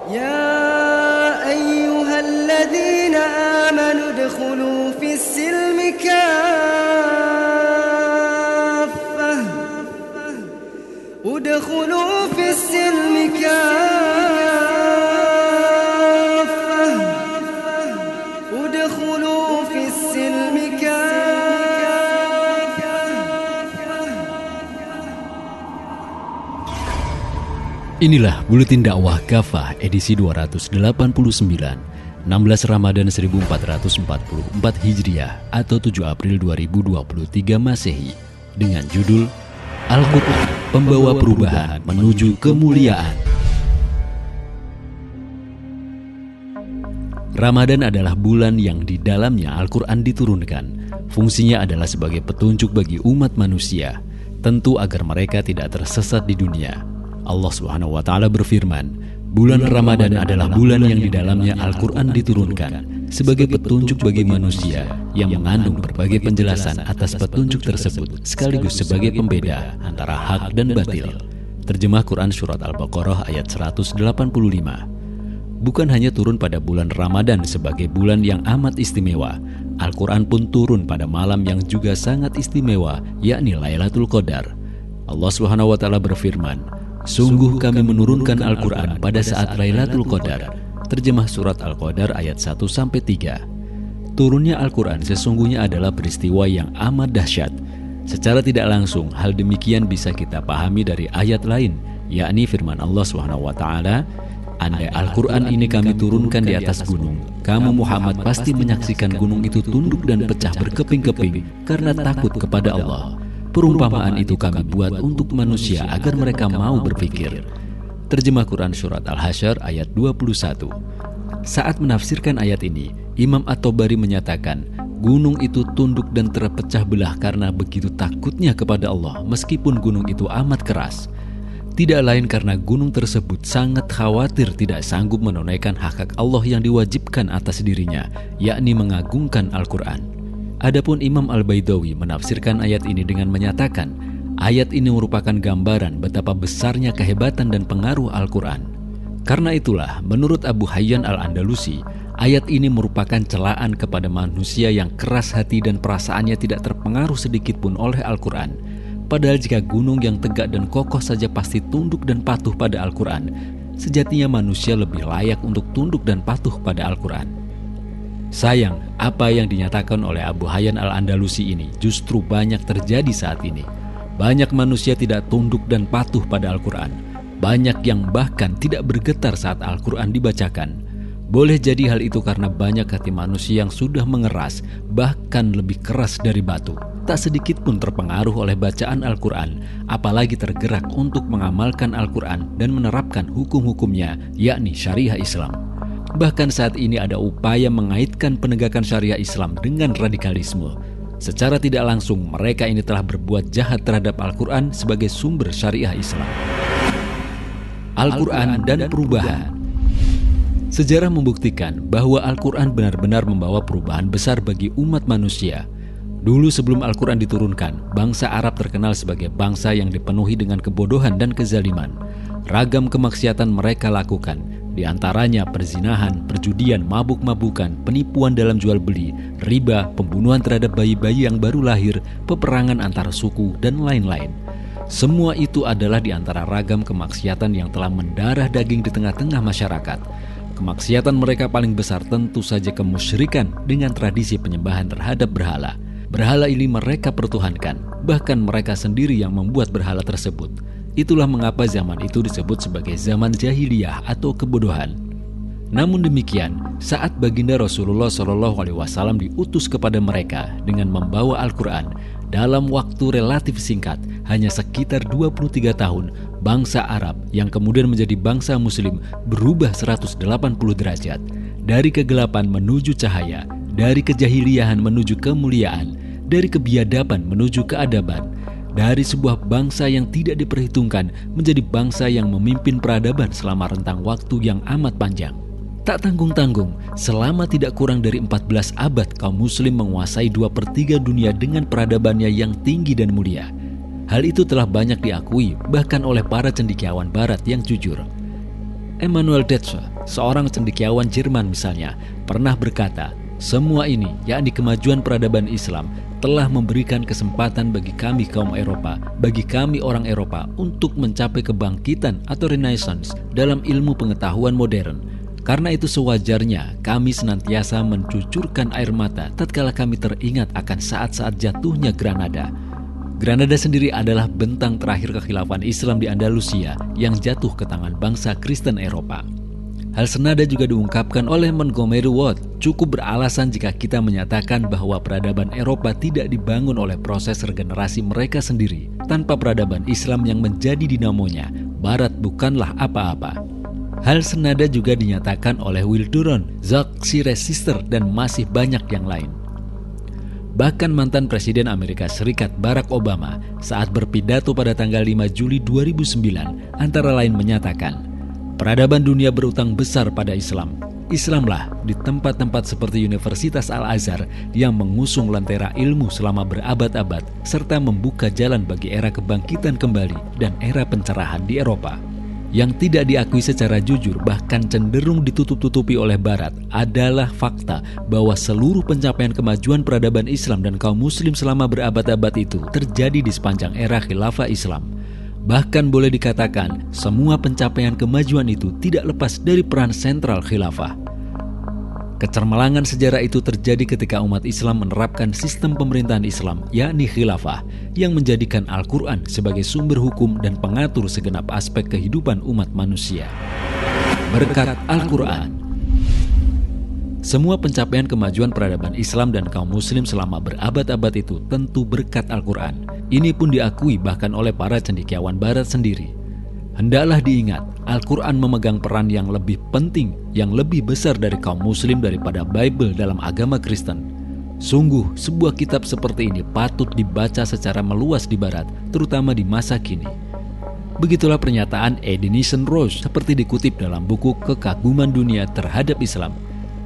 يا أيها الذين آمنوا ادخلوا في السلم كافة ادخلوا في السلم كافة ادخلوا في السلم كافة. Inilah Buletin Dakwah Kafah edisi 289, 16 Ramadan 1444 Hijriah atau 7 April 2023 Masehi dengan judul Al-Quran, Pembawa Perubahan Menuju Kemuliaan. Ramadan adalah bulan yang di dalamnya Al-Quran diturunkan. Fungsinya adalah sebagai petunjuk bagi umat manusia, tentu agar mereka tidak tersesat di dunia. Allah Subhanahu wa Ta'ala berfirman, bulan Ramadan adalah bulan yang di dalamnya Al-Quran diturunkan sebagai petunjuk bagi manusia yang mengandung berbagai penjelasan atas petunjuk tersebut sekaligus sebagai pembeda antara hak dan batil. Terjemah Quran Surat Al-Baqarah ayat 185. Bukan hanya turun pada bulan Ramadan sebagai bulan yang amat istimewa, Al-Quran pun turun pada malam yang juga sangat istimewa, yakni Lailatul Qadar. Allah Subhanahu wa Ta'ala berfirman, sungguh kami menurunkan Al-Quran pada saat Lailatul Qadar. Terjemah Surat Al-Qadar ayat 1-3. Turunnya Al-Quran sesungguhnya adalah peristiwa yang amat dahsyat. Secara tidak langsung, hal demikian bisa kita pahami dari ayat lain, yakni firman Allah SWT, andai Al-Quran ini kami turunkan di atas gunung, kamu Muhammad pasti menyaksikan gunung itu tunduk dan pecah berkeping-keping karena takut kepada Allah. Perumpamaan itu kami buat untuk manusia agar mereka mau berpikir. Terjemah Quran Surat Al-Hasyr ayat 21. Saat menafsirkan ayat ini, Imam At-Tabari menyatakan, gunung itu tunduk dan terpecah belah karena begitu takutnya kepada Allah meskipun gunung itu amat keras. Tidak lain karena gunung tersebut sangat khawatir tidak sanggup menunaikan hak-hak Allah yang diwajibkan atas dirinya, yakni mengagungkan Al-Quran. Adapun Imam Al-Baidawi menafsirkan ayat ini dengan menyatakan, ayat ini merupakan gambaran betapa besarnya kehebatan dan pengaruh Al-Quran. Karena itulah, menurut Abu Hayyan Al-Andalusi, ayat ini merupakan celaan kepada manusia yang keras hati dan perasaannya tidak terpengaruh sedikit pun oleh Al-Quran. Padahal jika gunung yang tegak dan kokoh saja pasti tunduk dan patuh pada Al-Quran, sejatinya manusia lebih layak untuk tunduk dan patuh pada Al-Quran. Sayang, apa yang dinyatakan oleh Abu Hayyan Al-Andalusi ini justru banyak terjadi saat ini. Banyak manusia tidak tunduk dan patuh pada Al-Quran. Banyak yang bahkan tidak bergetar saat Al-Quran dibacakan. Boleh jadi hal itu karena banyak hati manusia yang sudah mengeras, bahkan lebih keras dari batu. Tak sedikit pun terpengaruh oleh bacaan Al-Quran, apalagi tergerak untuk mengamalkan Al-Quran dan menerapkan hukum-hukumnya, yakni syariah Islam. Bahkan saat ini ada upaya mengaitkan penegakan syariah Islam dengan radikalisme. Secara tidak langsung, mereka ini telah berbuat jahat terhadap Al-Quran sebagai sumber syariah Islam. Al-Quran dan perubahan. Sejarah membuktikan bahwa Al-Quran benar-benar membawa perubahan besar bagi umat manusia. Dulu sebelum Al-Quran diturunkan, bangsa Arab terkenal sebagai bangsa yang dipenuhi dengan kebodohan dan kezaliman. Ragam kemaksiatan mereka lakukan, di antaranya perzinahan, perjudian, mabuk-mabukan, penipuan dalam jual beli, riba, pembunuhan terhadap bayi-bayi yang baru lahir, peperangan antar suku, dan lain-lain. Semua itu adalah di antara ragam kemaksiatan yang telah mendarah daging di tengah-tengah masyarakat. Kemaksiatan mereka paling besar tentu saja kemusyrikan dengan tradisi penyembahan terhadap berhala. Berhala ini mereka pertuhankan, bahkan mereka sendiri yang membuat berhala tersebut. Itulah mengapa zaman itu disebut sebagai zaman jahiliyah atau kebodohan. Namun demikian, saat baginda Rasulullah SAW diutus kepada mereka dengan membawa Al-Quran, dalam waktu relatif singkat, hanya sekitar 23 tahun, bangsa Arab yang kemudian menjadi bangsa Muslim berubah 180 derajat. Dari kegelapan menuju cahaya, dari kejahiliahan menuju kemuliaan, dari kebiadaban menuju keadaban. Dari sebuah bangsa yang tidak diperhitungkan menjadi bangsa yang memimpin peradaban selama rentang waktu yang amat panjang. Tak tanggung-tanggung, selama tidak kurang dari 14 abad kaum muslim menguasai 2/3 dunia dengan peradabannya yang tinggi dan mulia. Hal itu telah banyak diakui bahkan oleh para cendekiawan barat yang jujur. Emmanuel Detzwe, seorang cendekiawan Jerman misalnya, pernah berkata, semua ini, yakni kemajuan peradaban Islam, telah memberikan kesempatan bagi kami kaum Eropa, bagi kami orang Eropa untuk mencapai kebangkitan atau renaissance dalam ilmu pengetahuan modern. Karena itu sewajarnya kami senantiasa mencucurkan air mata tatkala kami teringat akan saat-saat jatuhnya Granada. Granada sendiri adalah bentang terakhir kekhilafan Islam di Andalusia yang jatuh ke tangan bangsa Kristen Eropa. Hal senada juga diungkapkan oleh Montgomery Ward. Cukup beralasan jika kita menyatakan bahwa peradaban Eropa tidak dibangun oleh proses regenerasi mereka sendiri. Tanpa peradaban Islam yang menjadi dinamonya, Barat bukanlah apa-apa. Hal senada juga dinyatakan oleh Will Durant, Jacques Sister, dan masih banyak yang lain. Bahkan mantan Presiden Amerika Serikat Barack Obama saat berpidato pada tanggal 5 Juli 2009 antara lain menyatakan, peradaban dunia berutang besar pada Islam. Islamlah di tempat-tempat seperti Universitas Al-Azhar yang mengusung lentera ilmu selama berabad-abad serta membuka jalan bagi era kebangkitan kembali dan era pencerahan di Eropa. Yang tidak diakui secara jujur bahkan cenderung ditutup-tutupi oleh Barat adalah fakta bahwa seluruh pencapaian kemajuan peradaban Islam dan kaum muslim selama berabad-abad itu terjadi di sepanjang era khilafah Islam. Bahkan boleh dikatakan semua pencapaian kemajuan itu tidak lepas dari peran sentral khilafah. Kecermelangan sejarah itu terjadi ketika umat Islam menerapkan sistem pemerintahan Islam, yakni khilafah, yang menjadikan Al-Quran sebagai sumber hukum dan pengatur segenap aspek kehidupan umat manusia. Berkat Al-Quran, semua pencapaian kemajuan peradaban Islam dan kaum muslim selama berabad-abad itu tentu berkat Al-Quran. Ini pun diakui bahkan oleh para cendekiawan Barat sendiri. Hendaklah diingat, Al-Quran memegang peran yang lebih penting, yang lebih besar dari kaum muslim daripada Bible dalam agama Kristen. Sungguh, sebuah kitab seperti ini patut dibaca secara meluas di Barat, terutama di masa kini. Begitulah pernyataan Edinson Rose seperti dikutip dalam buku Kekaguman Dunia Terhadap Islam.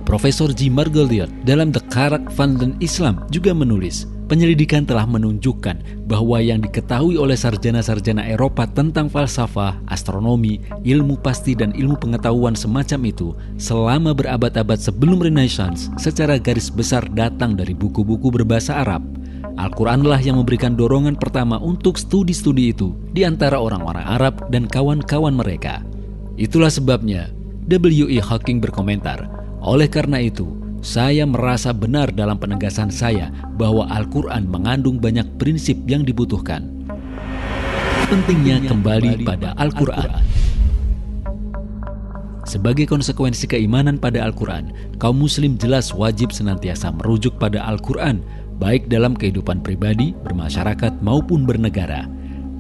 Profesor G. Margoliouth dalam The Karak-Van Islam juga menulis, penyelidikan telah menunjukkan bahwa yang diketahui oleh sarjana-sarjana Eropa tentang falsafah, astronomi, ilmu pasti dan ilmu pengetahuan semacam itu selama berabad-abad sebelum Renaissance secara garis besar datang dari buku-buku berbahasa Arab. Al-Quranlah yang memberikan dorongan pertama untuk studi-studi itu di antara orang-orang Arab dan kawan-kawan mereka. Itulah sebabnya W.E. Hawking berkomentar, oleh karena itu, saya merasa benar dalam penegasan saya bahwa Al-Quran mengandung banyak prinsip yang dibutuhkan. Pentingnya kembali pada Al-Quran. Sebagai konsekuensi keimanan pada Al-Quran, kaum muslim jelas wajib senantiasa merujuk pada Al-Quran, baik dalam kehidupan pribadi, bermasyarakat maupun bernegara.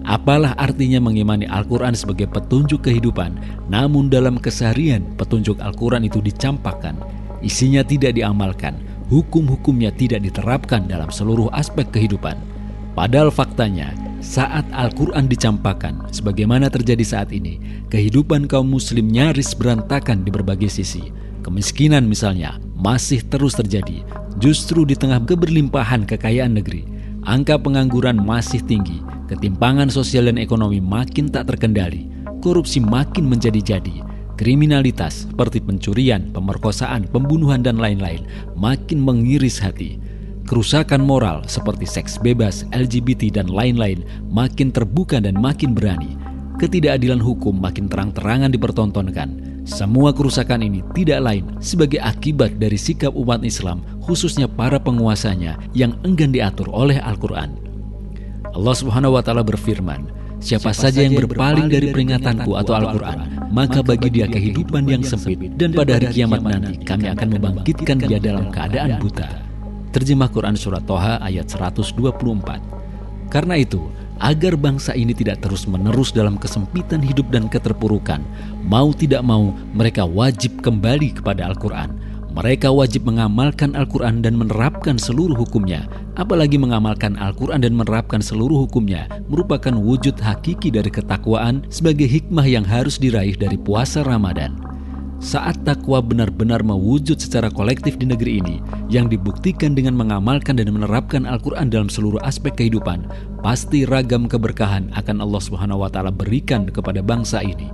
Apalah artinya mengimani Al-Quran sebagai petunjuk kehidupan, namun dalam keseharian petunjuk Al-Quran itu dicampakkan, isinya tidak diamalkan, hukum-hukumnya tidak diterapkan dalam seluruh aspek kehidupan. Padahal faktanya, saat Al-Quran dicampakkan, sebagaimana terjadi saat ini, kehidupan kaum muslim nyaris berantakan di berbagai sisi. Kemiskinan misalnya masih terus terjadi, justru di tengah keberlimpahan kekayaan negeri. Angka pengangguran masih tinggi, ketimpangan sosial dan ekonomi makin tak terkendali, korupsi makin menjadi-jadi, kriminalitas seperti pencurian, pemerkosaan, pembunuhan dan lain-lain makin mengiris hati. Kerusakan moral seperti seks bebas, LGBT dan lain-lain makin terbuka dan makin berani. Ketidakadilan hukum makin terang-terangan dipertontonkan. Semua kerusakan ini tidak lain sebagai akibat dari sikap umat Islam, khususnya para penguasanya yang enggan diatur oleh Al-Quran. Allah Subhanahu wa Ta'ala berfirman, siapa saja yang berpaling dari peringatanku atau Al-Quran, maka bagi dia kehidupan yang sempit, dan pada hari kiamat nanti kami akan membangkitkan dia dalam keadaan buta. Terjemah Quran Surat Toha ayat 124. Karena itu, agar bangsa ini tidak terus-menerus dalam kesempitan hidup dan keterpurukan, mau tidak mau mereka wajib kembali kepada Al-Quran. Mereka wajib mengamalkan Al-Quran dan menerapkan seluruh hukumnya. Apalagi mengamalkan Al-Quran dan menerapkan seluruh hukumnya merupakan wujud hakiki dari ketakwaan sebagai hikmah yang harus diraih dari puasa Ramadan. Saat takwa benar-benar mewujud secara kolektif di negeri ini, yang dibuktikan dengan mengamalkan dan menerapkan Al-Quran dalam seluruh aspek kehidupan, pasti ragam keberkahan akan Allah Subhanahu wa Ta'ala berikan kepada bangsa ini.